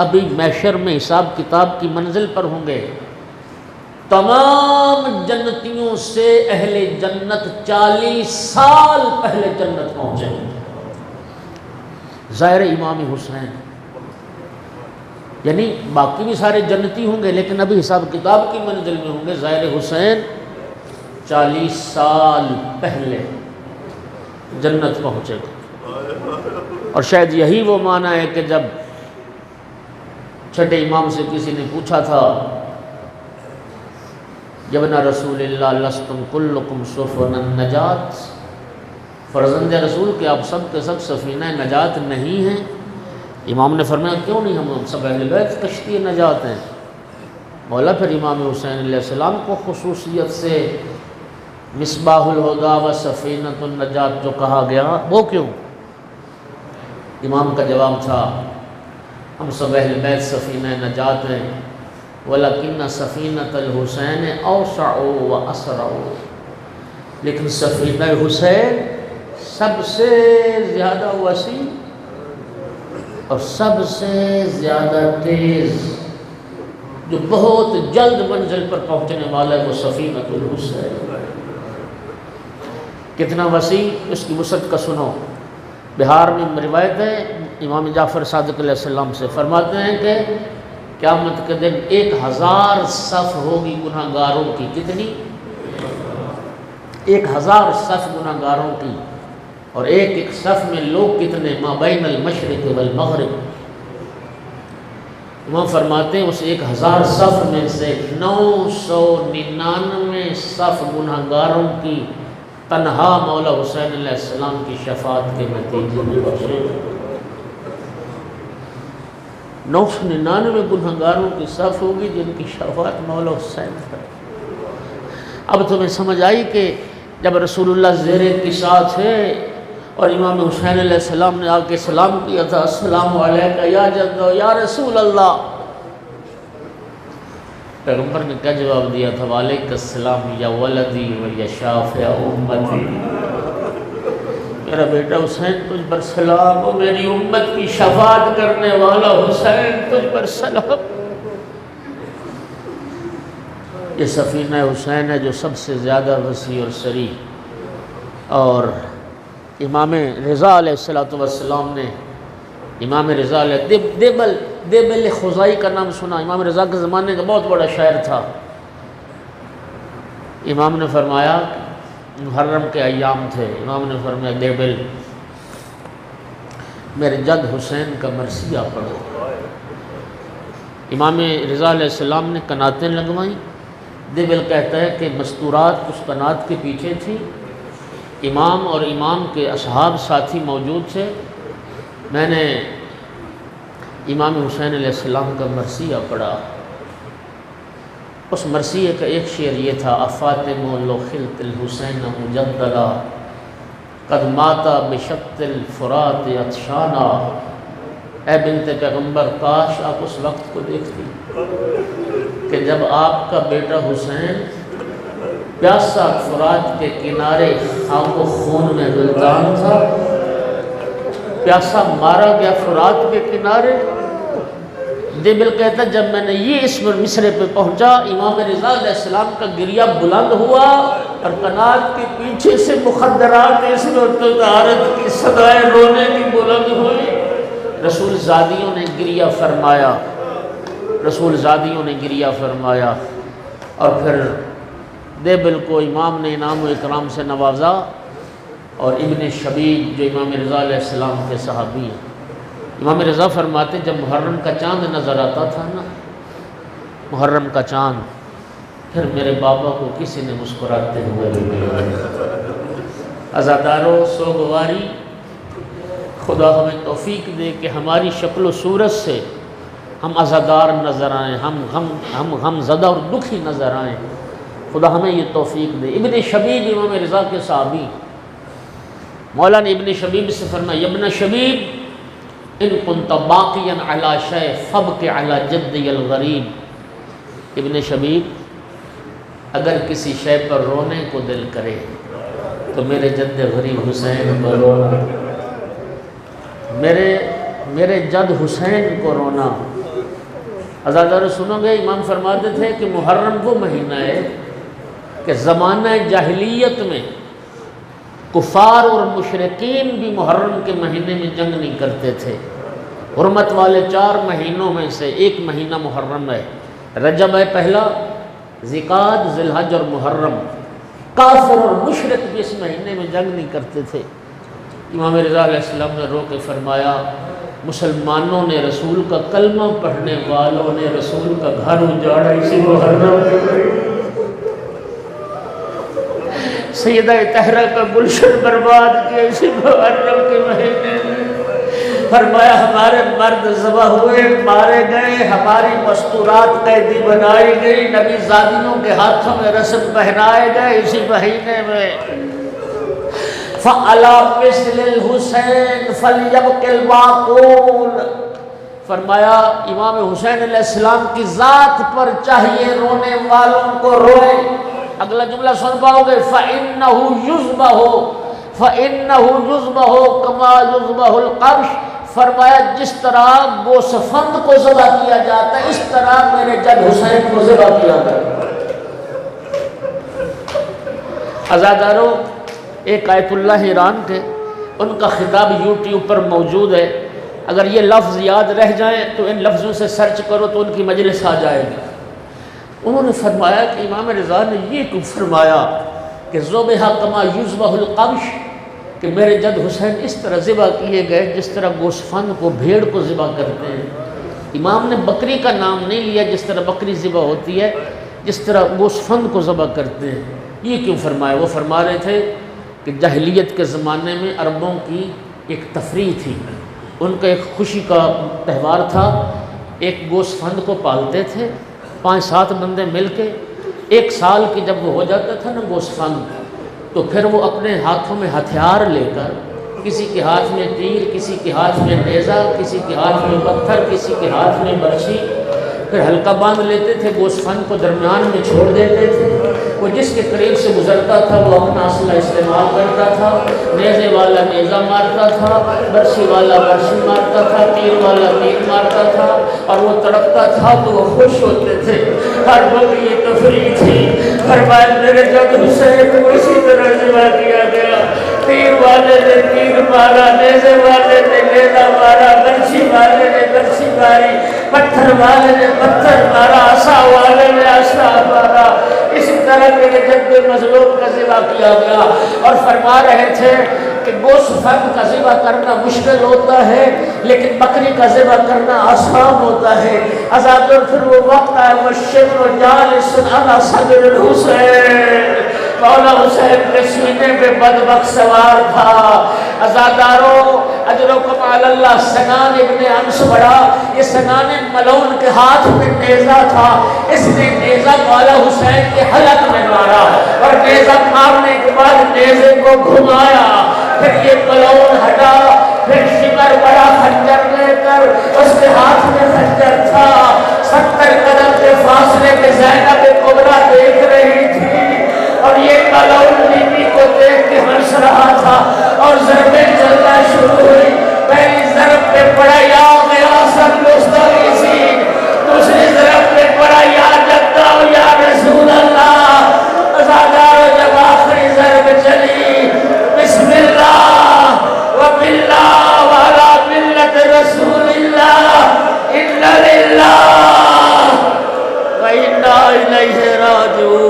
ابھی محشر میں حساب کتاب کی منزل پر ہوں گے، تمام جنتیوں سے اہل جنت 40 سال پہلے جنت پہنچے ہیں۔ ظاہر امام حسین یعنی باقی بھی سارے جنتی ہوں گے لیکن ابھی حساب کتاب کی منزل میں ہوں گے، ظاہر حسین 40 سال پہلے جنت پہنچے گا۔ اور شاید یہی وہ معنی ہے کہ جب چھٹے امام سے کسی نے پوچھا تھا یبن رسول اللہ لستم کلکم سفن النجات، فرزند رسول کہ آپ سب کے سب سفینہ نجات نہیں ہیں؟ امام نے فرمایا کیوں نہیں، ہم سب اہل بیت کشتی نجات ہیں۔ مولا پھر امام حسین علیہ السلام کو خصوصیت سے مصباح الہدیٰ و سفینۃ النجات جو کہا گیا وہ کیوں؟ امام کا جواب تھا ہم سب اہل بیت سفینہ نجات ہیں، وَلَكِنَّ سَفِينَةَ الْحُسَيْنِ أَوْسَعُ وَأَسْرَعُ، لیکن سفینہ حسین سب سے زیادہ وسیع اور سب سے زیادہ تیز، جو بہت جلد منزل پر پہنچنے والا ہے وہ سفینہ الحسین۔ کتنا وسیع، اس کی وسعت کا سنو۔ بہار میں روایت ہے امام جعفر صادق علیہ السلام سے، فرماتے ہیں کہ قیامت کے دن 1000 صف ہوگی گناہ گاروں کی۔ کتنی؟ 1000 صف گناہ گاروں کی، اور ایک ایک صف میں لوگ کتنے؟ ما بین المشرق والمغرب۔ امام فرماتے ہیں اس 1000 صف میں سے 999 صف گناہ گاروں کی تنہا مولا حسین علیہ السلام کی شفاعت کے نتیجے میں بخشے۔ 999 گنہگاروں کی صف ہوگی جن کی شفاعت مولا حسین ہے۔ اب تمہیں سمجھ آئی کہ جب رسول اللہ زیر اتساع تھے اور امام حسین علیہ السلام نے آ کے سلام کیا تھا، السلام علیکہ یا جد یا رسول اللہ، پیغمبر نے کیا جواب دیا تھا؟ وعلیکم السلام یا ولدی و یا شافع امتی، میرا بیٹا حسین تجھ پر سلام، و میری امت کی شفاعت کرنے والا حسین تجھ پر سلام۔ یہ سفینہ حسین ہے جو سب سے زیادہ وسیع اور سری، اور امام رضا علیہ السلام نے امام رضا علیہ دیبل خزائی کا نام سنا؟ امام رضا کے زمانے کا بہت بڑا شاعر تھا۔ امام نے فرمایا، محرم کے ایام تھے، امام نے فرمایا دیبل میرے جد حسین کا مرثیہ پڑھو۔ امام رضا علیہ السلام نے کناتیں لگوائیں۔ دیبل کہتا ہے کہ مستورات اس کنات کے پیچھے تھی، امام اور امام کے اصحاب ساتھی موجود تھے، میں نے امام حسین علیہ السلام کا مرثیہ پڑھا۔ اس مرثیے کا ایک شعر یہ تھا، افاطم لو خلت الحسین مجدلا قد ماتا بشط الفرات عطشانا، اے بنت پیغمبر کاش آپ اس وقت کو دیکھتی کہ جب آپ کا بیٹا حسین پیاسا فرات کے کنارے خاک و خون میں گلدان تھا، پیاسا مارا گیا فرات کے کنارے۔ دیبل کہتا جب میں نے یہ اس مصرے پہ پہنچا، امام رضا علیہ السلام کا گریہ بلند ہوا اور کنات کے پیچھے سے مخدرات اس میں طہارت کی صدائیں رونے کی بلند ہوئی۔ رسول زادیوں نے گریہ فرمایا، رسول زادیوں نے گریہ فرمایا، اور پھر دیبل کو امام نے انعام و اکرام سے نوازا، اور ابن شبیب جو امام رضا علیہ السلام کے صحابی ہیں، امام رضا فرماتے جب محرم کا چاند نظر آتا تھا نا، محرم کا چاند، پھر میرے بابا کو کسی نے مسکراتے ہوئے عزادارو سوگواری، خدا ہمیں توفیق دے کہ ہماری شکل و صورت سے ہم عزادار نظر آئیں، ہم زدہ اور دکھی نظر آئیں، خدا ہمیں یہ توفیق دے۔ ابن شبیب امام رضا کے صحابی، مولانا ابن شبیب سے فرمایا ابن شبیب ان کنت باقیا علی شیء فابق علی جدی الغریب، ابن شبیب اگر کسی شے پر رونے کو دل کرے تو میرے جد غریب حسین کو رونا، میرے جد حسین کو رونا۔ عزادارو سنو گے، امام فرماتے تھے کہ محرم وہ مہینہ ہے کہ زمانہ جاہلیت میں کفار اور مشرکین بھی محرم کے مہینے میں جنگ نہیں کرتے تھے۔ حرمت والے 4 مہینوں میں سے ایک مہینہ محرم ہے، رجب ہے پہلا، ذی-القعدہ، ذی-الحجہ اور محرم۔ کافر اور مشرک بھی اس مہینے میں جنگ نہیں کرتے تھے۔ امام رضا علیہ السلام نے رو کے فرمایا مسلمانوں نے رسول کا کلمہ پڑھنے والوں نے رسول کا گھر اجاڑا اسی محرم کے، سیدہ طاہرہ کا گلشن برباد کیا اسی محرم کے مہینے میں۔ فرمایا ہمارے مرد ذبح ہوئے، مارے گئے، ہماری مستورات قیدی بنائی گئی، نبی زادیوں کے ہاتھوں میں رسم پہنائے گئے اسی مہینے میں۔ فَعَلَى مِثْلِ الْحُسَيْنِ فَلْيَبْكِ الْبَاقُونَ، فرمایا امام حسین علیہ السلام کی ذات پر چاہیے رونے والوں کو روئے۔ اگلا جملہ سن پاؤ گے، فَإِنَّهُ يُذْبَحُ كَمَا يُذْبَحُ الْقَبْشُ، فرمایا جس طرح گوسفند کو ذبح کیا جاتا ہے اس طرح میرے جد حسین کو ذبح کیا جاتا ہے۔ عزادارو ایک آیت اللہ ایران کے، ان کا خطاب یوٹیوب پر موجود ہے، اگر یہ لفظ یاد رہ جائیں تو ان لفظوں سے سرچ کرو تو ان کی مجلس آ جائے گی۔ انہوں نے فرمایا کہ امام رضا نے یہ کیوں فرمایا کہ ذبح کما یذبح القبش، کہ میرے جد حسین اس طرح ذبح کیے گئے جس طرح گوسفند کو بھیڑ کو ذبح کرتے ہیں۔ امام نے بکری کا نام نہیں لیا جس طرح بکری ذبح ہوتی ہے، جس طرح گوسفند کو ذبح کرتے ہیں۔ یہ کیوں فرمایا؟ وہ فرما رہے تھے کہ جاہلیت کے زمانے میں عربوں کی ایک تفریح تھی، ان کا ایک خوشی کا تہوار تھا۔ ایک گوسفند کو پالتے تھے 5-7 بندے مل کے، 1 سال کی جب وہ ہو جاتا تھا نا گوسفند، تو پھر وہ اپنے ہاتھوں میں ہتھیار لے کر، کسی کے ہاتھ میں تیر، کسی کے ہاتھ میں نیزہ، کسی کے ہاتھ میں پتھر، کسی کے ہاتھ میں برچھی، پھر حلقہ باندھ لیتے تھے، گوسفند کو درمیان میں چھوڑ دیتے تھے، وہ جس کے قریب سے گزرتا تھا وہ اپنا اسلحہ استعمال کرتا تھا، نیزے والا نیزہ مارتا تھا، برچھی والا برچھی مارتا تھا، تیر والا تیر مارتا تھا، اور وہ تڑپتا تھا تو وہ خوش ہوتے تھے۔ ہر وقت یہ تفریح تھی۔ فرمایا میرے جب حسین کو اسی طرح ذبح کیا گیا، تیر والے نے تیر مارا، نیزے والے نے نیزہ مارا، برچھی والے نے برچھی ماری، پتھر والے نے پتھر مارا، عصا والے نے عصا مارا، اسی طرح میرے جد مظلوم کا ذبح کیا گیا۔ اور فرما رہے تھے کہ گوسفند کا ذبح کرنا مشکل ہوتا ہے لیکن بکری کا ذبح کرنا آسان ہوتا ہے۔ آزاد پھر وہ وقت آئے والشبر جالس علی صدر الحسین، مولا حسین کے سینے پہ بدبخت سوار تھا۔ ازاداروں اجرکم علی اللہ، سنان ابن انس بڑھا، یہ سنان ملعون کے ہاتھ میں نیزہ تھا، اس نے نیزہ مولا حسین کے حلق میں مارا، اور نیزہ مارنے کے بعد نیزے کو گھمایا، پھر یہ ملعون ہٹا، پھر شمر بڑا خنجر لے کر، اس کے ہاتھ میں خنجر تھا، 70 قدم کے فاصلے میں زینب کبریٰ دیکھ رہی تھی، اور یہ ملعون بی بی کو دیکھ کے ہنس رہا تھا، اور ضربیں چلنا شروع ہوئی۔ پہلی ضرب پہ پڑا یا غیاث المستغیثین، دوسری ضرب پہ پڑا یا جدہ یا رسول اللہ۔ ازادار جب آخری ضرب چلی، بسم اللہ وباللہ وعلی ملت رسول اللہ، انا للہ وَإِنَّا إِلَيْهِ رَاجِعُونَ۔